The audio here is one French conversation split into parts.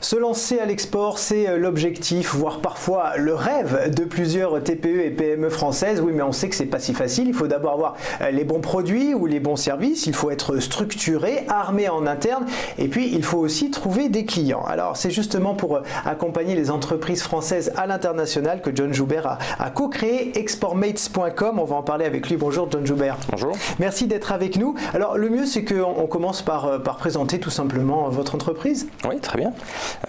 Se lancer à l'export, c'est l'objectif, voire parfois le rêve de plusieurs TPE et PME françaises. Oui, mais on sait que c'est pas si facile. Il faut d'abord avoir les bons produits ou les bons services. Il faut être structuré, armé en interne. Et puis, il faut aussi trouver des clients. Alors, c'est justement pour accompagner les entreprises françaises à l'international que John Joubert a co-créé exportmates.com. On va en parler avec lui. Bonjour, John Joubert. Bonjour. Merci d'être avec nous. Alors, le mieux, c'est qu'on commence par présenter tout simplement votre entreprise. Oui, très bien.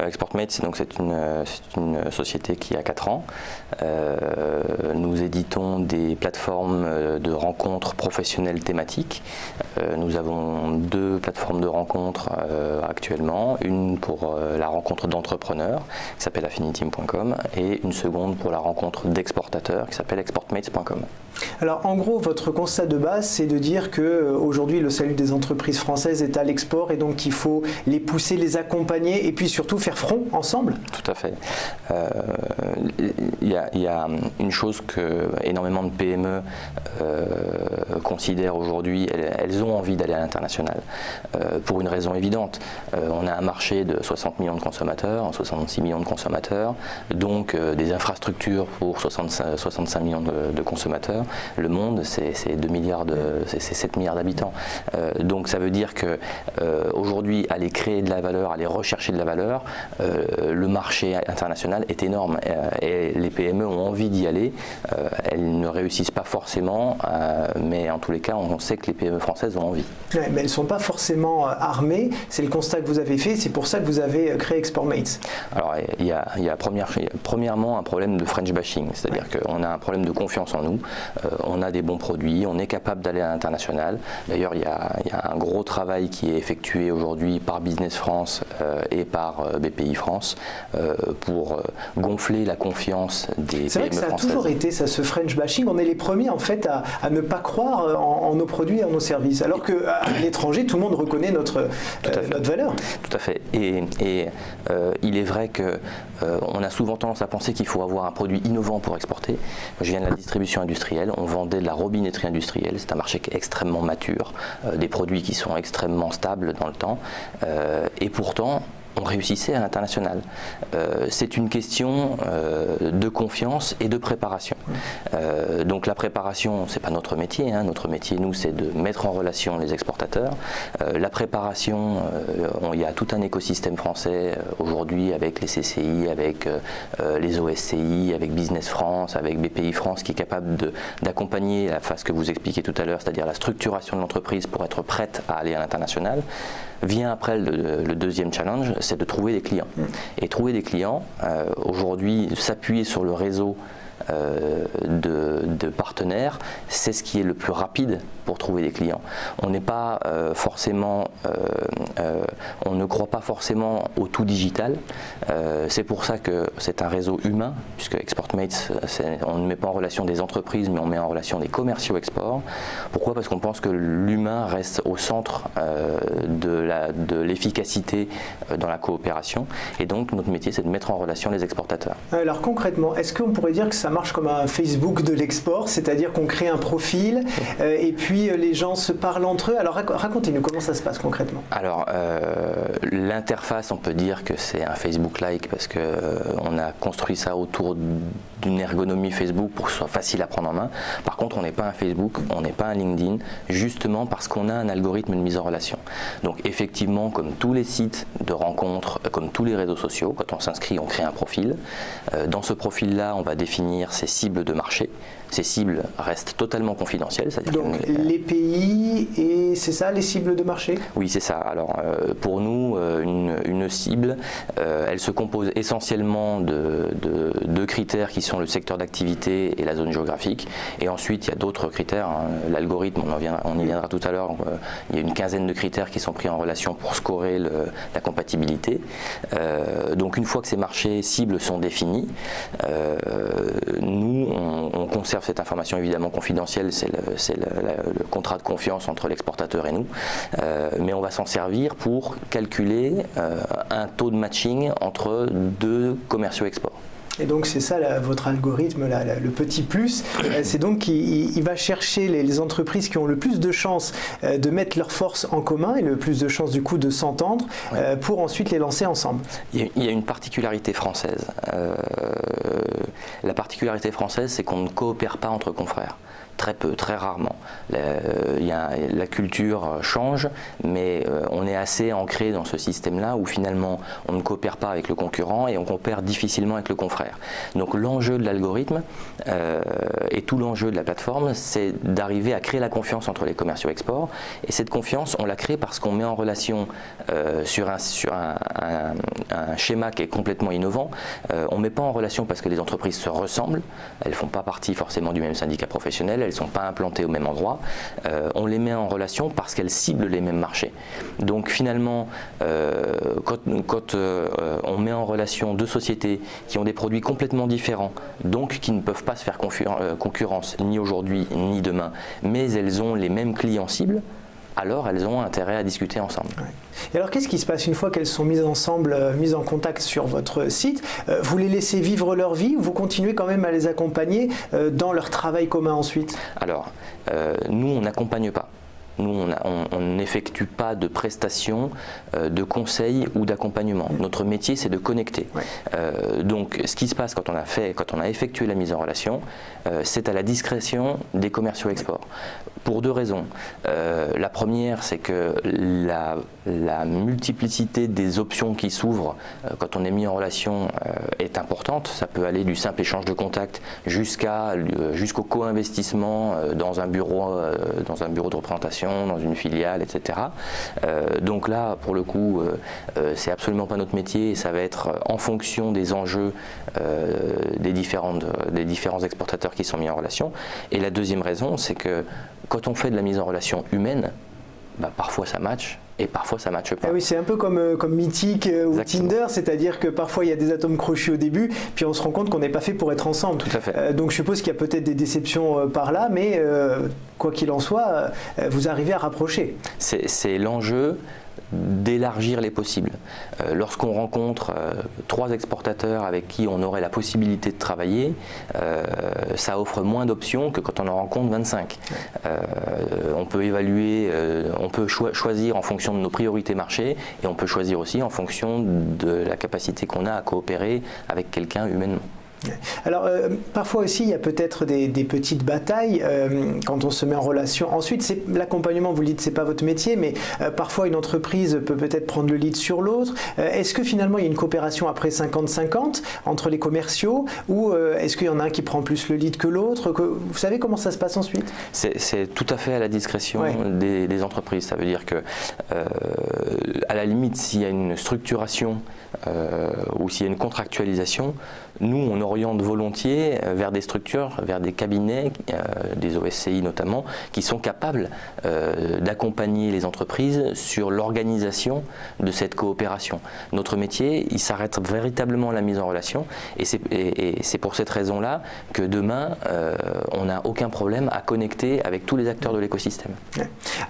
Exportmates, c'est une société qui a 4 ans. Nous éditons des plateformes de rencontres professionnelles thématiques. Nous avons 2 plateformes de rencontres actuellement. Une pour la rencontre d'entrepreneurs qui s'appelle affiniteam.com et une seconde pour la rencontre d'exportateurs qui s'appelle exportmates.com. Alors en gros, votre constat de base, c'est de dire qu'aujourd'hui le salut des entreprises françaises est à l'export et donc il faut les pousser, les accompagner et puis surtout faire front ensemble. Tout à fait. Il y a une chose que énormément de PME considèrent aujourd'hui, elles ont envie d'aller à l'international pour une raison évidente. On a un marché de 60 millions de consommateurs, 66 millions de consommateurs, donc des infrastructures pour 65 millions de consommateurs. Le monde, c'est 7 milliards d'habitants. Donc ça veut dire que aujourd'hui, aller créer de la valeur, aller rechercher de la valeur, le marché international est énorme et les PME ont envie d'y aller. Elles ne réussissent pas forcément, mais en tous les cas, on sait que les PME françaises ont envie. Ouais, mais elles ne sont pas forcément armées. C'est le constat que vous avez fait. C'est pour ça que vous avez créé Exportmates. Alors, il y a premièrement un problème de French bashing, c'est-à-dire qu'on a un problème de confiance en nous. On a des bons produits, on est capable d'aller à l'international. D'ailleurs, il y a un gros travail qui est effectué aujourd'hui par Business France et par BPI France pour gonfler la confiance des PME françaises. C'est vrai que ça a toujours été ça, ce French bashing. On est les premiers en fait à ne pas croire en nos produits et en nos services. Alors qu'à l'étranger, tout le monde reconnaît notre valeur. Tout à fait. Et il est vrai qu'on a souvent tendance à penser qu'il faut avoir un produit innovant pour exporter. Moi, je viens de la distribution industrielle. On vendait de la robinetterie industrielle. C'est un marché qui est extrêmement mature, des produits qui sont extrêmement stables dans le temps. Et pourtant, on réussissait à l'international. C'est une question de confiance et de préparation. Donc la préparation, c'est pas notre métier. Notre métier, nous, c'est de mettre en relation les exportateurs. La préparation, il y a tout un écosystème français aujourd'hui avec les CCI, avec les OSCI, avec Business France, avec BPI France, qui est capable d'accompagner la phase que vous expliquez tout à l'heure, c'est-à-dire la structuration de l'entreprise pour être prête à aller à l'international. Vient après le deuxième challenge, c'est de trouver des clients. Et trouver des clients, aujourd'hui, s'appuyer sur le réseau de partenaires, c'est ce qui est le plus rapide pour trouver des clients. On n'est pas forcément, on ne croit pas forcément au tout digital. C'est pour ça que c'est un réseau humain, puisque Exportmates, on ne met pas en relation des entreprises, mais on met en relation des commerciaux export. Pourquoi ? Parce qu'on pense que l'humain reste au centre de l'efficacité dans la coopération. Et donc notre métier, c'est de mettre en relation les exportateurs. Alors concrètement, est-ce qu'on pourrait dire que ça marche comme un Facebook de l'export, c'est-à-dire qu'on crée un profil et puis les gens se parlent entre eux. Alors racontez-nous comment ça se passe concrètement. Alors l'interface, on peut dire que c'est un Facebook-like parce qu'on a construit ça autour d'une ergonomie Facebook pour que ce soit facile à prendre en main. Par contre, on n'est pas un Facebook, on n'est pas un LinkedIn, justement parce qu'on a un algorithme de mise en relation. Donc effectivement, comme tous les sites de rencontres, comme tous les réseaux sociaux, quand on s'inscrit, on crée un profil. Dans ce profil-là, on va définir ses cibles de marché. Ces cibles restent totalement confidentielles. Donc les pays et c'est ça les cibles de marché ? Oui, c'est ça. Alors pour nous, une cible, elle se compose essentiellement de critères qui sont le secteur d'activité et la zone géographique. Et ensuite, il y a d'autres critères. L'algorithme, on y viendra tout à l'heure. Il y a une quinzaine de critères qui sont pris en relation pour scorer la compatibilité. Donc une fois que ces marchés cibles sont définis, nous, on conserve cette information évidemment confidentielle, c'est le contrat de confiance entre l'exportateur et nous, mais on va s'en servir pour calculer un taux de matching entre 2 commerciaux export. Et donc c'est ça votre algorithme, le petit plus, c'est donc qu'il va chercher les entreprises qui ont le plus de chances de mettre leurs forces en commun et le plus de chances du coup de s'entendre pour ensuite les lancer ensemble. Il y a une particularité française. La particularité française, c'est qu'on ne coopère pas entre confrères. Très peu, très rarement. La culture change, mais on est assez ancré dans ce système-là où finalement on ne coopère pas avec le concurrent et on coopère difficilement avec le confrère. Donc l'enjeu de l'algorithme et tout l'enjeu de la plateforme, c'est d'arriver à créer la confiance entre les commerciaux export. Et cette confiance, on la crée parce qu'on met en relation sur un schéma qui est complètement innovant. On ne met pas en relation parce que les entreprises se ressemblent, elles ne font pas partie forcément du même syndicat professionnel, elles ne sont pas implantées au même endroit. On les met en relation parce qu'elles ciblent les mêmes marchés. Donc finalement, quand on met en relation deux sociétés qui ont des produits complètement différents, donc qui ne peuvent pas se faire concurrence ni aujourd'hui ni demain, mais elles ont les mêmes clients cibles, alors elles ont intérêt à discuter ensemble. Ouais. Et alors qu'est-ce qui se passe une fois qu'elles sont mises ensemble, mises en contact sur votre site? Vous les laissez vivre leur vie ou vous continuez quand même à les accompagner dans leur travail commun ensuite? Alors, nous on n'accompagne pas. Nous, on n'effectue pas de prestations, de conseils ou d'accompagnement. Notre métier, c'est de connecter. Ouais. Donc, ce qui se passe quand on a effectué la mise en relation, c'est à la discrétion des commerciaux export. Pour deux raisons. La première, c'est que la multiplicité des options qui s'ouvrent quand on est mis en relation est importante. Ça peut aller du simple échange de contacts jusqu'au co-investissement dans un bureau de représentation, dans une filiale, etc. Donc là, pour le coup, c'est absolument pas notre métier et ça va être en fonction des enjeux des différents exportateurs qui sont mis en relation. Et la deuxième raison, c'est que quand on fait de la mise en relation humaine, parfois ça match et parfois ça ne matche pas. Ah oui, c'est un peu comme Mythique ou Tinder, c'est-à-dire que parfois il y a des atomes crochus au début, puis on se rend compte qu'on n'est pas fait pour être ensemble. Tout à fait. Donc je suppose qu'il y a peut-être des déceptions par là, mais quoi qu'il en soit, vous arrivez à rapprocher. C'est l'enjeu d'élargir les possibles. Lorsqu'on rencontre 3 exportateurs avec qui on aurait la possibilité de travailler, ça offre moins d'options que quand on en rencontre 25. On peut évaluer, on peut choisir en fonction de nos priorités marché et on peut choisir aussi en fonction de la capacité qu'on a à coopérer avec quelqu'un humainement. Alors parfois aussi il y a peut-être des petites batailles quand on se met en relation. Ensuite l'accompagnement, vous le dites, c'est pas votre métier, mais parfois une entreprise peut peut-être prendre le lead sur l'autre. Est-ce que finalement il y a une coopération après 50-50 entre les commerciaux ou est-ce qu'il y en a un qui prend plus le lead que l'autre? Vous savez comment ça se passe ensuite? C'est tout à fait à la discrétion des entreprises. Ça veut dire que à la limite, s'il y a une structuration ou s'il y a une contractualisation, nous on oriente volontiers vers des structures, vers des cabinets, des OSCI notamment, qui sont capables d'accompagner les entreprises sur l'organisation de cette coopération. Notre métier, il s'arrête véritablement à la mise en relation et c'est pour cette raison-là que demain, on n'a aucun problème à connecter avec tous les acteurs de l'écosystème.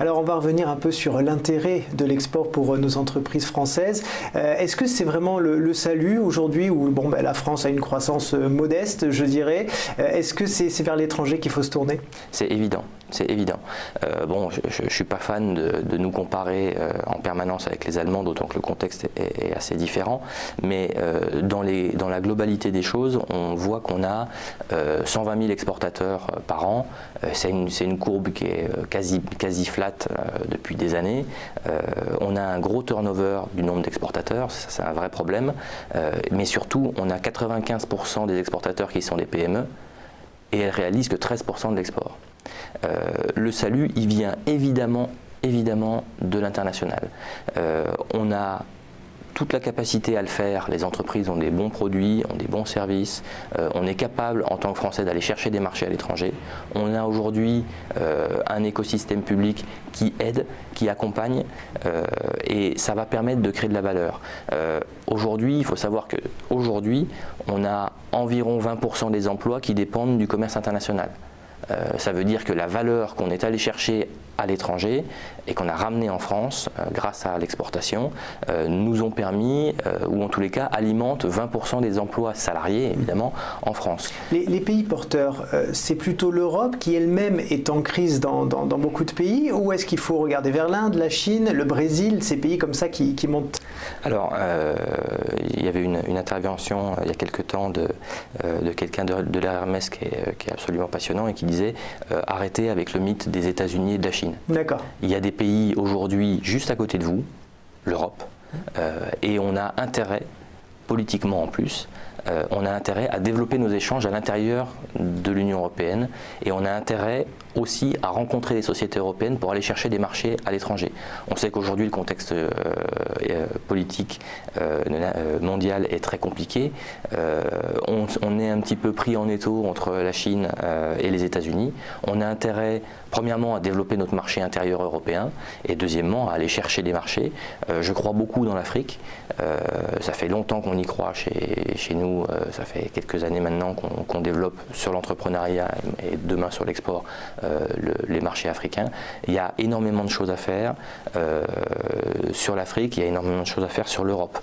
Alors on va revenir un peu sur l'intérêt de l'export pour nos entreprises françaises. Est-ce que c'est vraiment le salut aujourd'hui où la France a une croissance modeste, je dirais. Est-ce que c'est vers l'étranger qu'il faut se tourner? C'est évident. C'est évident. Je ne suis pas fan de nous comparer en permanence avec les Allemands, d'autant que le contexte est assez différent. Mais dans la globalité des choses, on voit qu'on a 120 000 exportateurs par an. C'est une courbe qui est quasi flat depuis des années. On a un gros turnover du nombre d'exportateurs, c'est un vrai problème. Mais surtout, on a 95% des exportateurs qui sont des PME et elles réalisent que 13% de l'export. Le salut, il vient évidemment de l'international. On a toute la capacité à le faire, les entreprises ont des bons produits, ont des bons services, on est capable en tant que Français d'aller chercher des marchés à l'étranger. On a aujourd'hui un écosystème public qui aide, qui accompagne et ça va permettre de créer de la valeur. Aujourd'hui, il faut savoir qu'aujourd'hui, on a environ 20% des emplois qui dépendent du commerce international. Ça veut dire que la valeur qu'on est allé chercher à l'étranger et qu'on a ramené en France grâce à l'exportation nous ont permis, ou en tous les cas alimentent 20% des emplois salariés évidemment en France. Les pays porteurs, c'est plutôt l'Europe qui elle-même est en crise dans beaucoup de pays, ou est-ce qu'il faut regarder vers l'Inde, la Chine, le Brésil, ces pays comme ça qui montent? Alors, il y avait une intervention il y a quelque temps de quelqu'un de l'ARMS qui est absolument passionnant et qui disait arrêtez avec le mythe des États-Unis et de la Chine. D'accord. Il y a des pays aujourd'hui juste à côté de vous, l'Europe, et on a intérêt, politiquement en plus, on a intérêt à développer nos échanges à l'intérieur de l'Union européenne et on a intérêt aussi à rencontrer les sociétés européennes pour aller chercher des marchés à l'étranger. On sait qu'aujourd'hui le contexte politique mondial est très compliqué. On est un petit peu pris en étau entre la Chine et les États-Unis. On a intérêt premièrement à développer notre marché intérieur européen et deuxièmement à aller chercher des marchés. Je crois beaucoup dans l'Afrique. Ça fait longtemps qu'on y croit chez nous. Ça fait quelques années maintenant qu'on développe sur l'entrepreneuriat et demain sur l'export les marchés africains. Il y a énormément de choses à faire sur l'Afrique, il y a énormément de choses à faire sur l'Europe.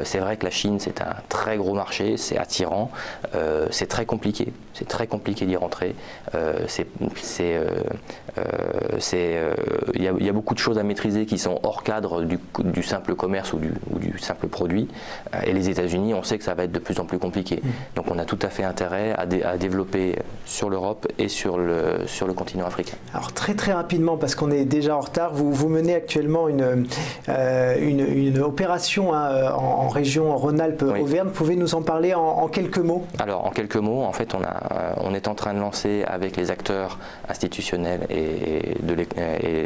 C'est vrai que la Chine c'est un très gros marché, c'est attirant, c'est très compliqué d'y rentrer. Il y a beaucoup de choses à maîtriser qui sont hors cadre du simple commerce ou du simple produit. Et les États-Unis, on sait que ça va être de plus en plus compliqué. Donc on a tout à fait intérêt à développer sur l'Europe et sur le continent africain. Alors très rapidement, parce qu'on est déjà en retard, vous menez actuellement une opération en région Rhône-Alpes-Auvergne. Vous pouvez nous en parler en quelques mots? Alors en quelques mots, en fait on est en train de lancer avec les acteurs institutionnels et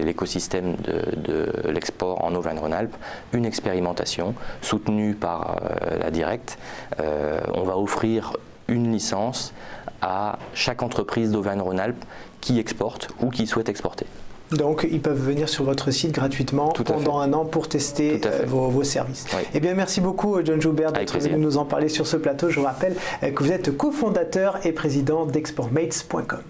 l'écosystème de l'export en Auvergne-Rhône-Alpes une expérimentation soutenue par la Directe. On va offrir une licence à chaque entreprise d'Auvergne-Rhône-Alpes qui exporte ou qui souhaite exporter. Donc ils peuvent venir sur votre site gratuitement pendant un an pour tester vos services. Oui. Eh bien merci beaucoup John Joubert d'être venu nous en parler sur ce plateau. Je vous rappelle que vous êtes cofondateur et président d'exportmates.com.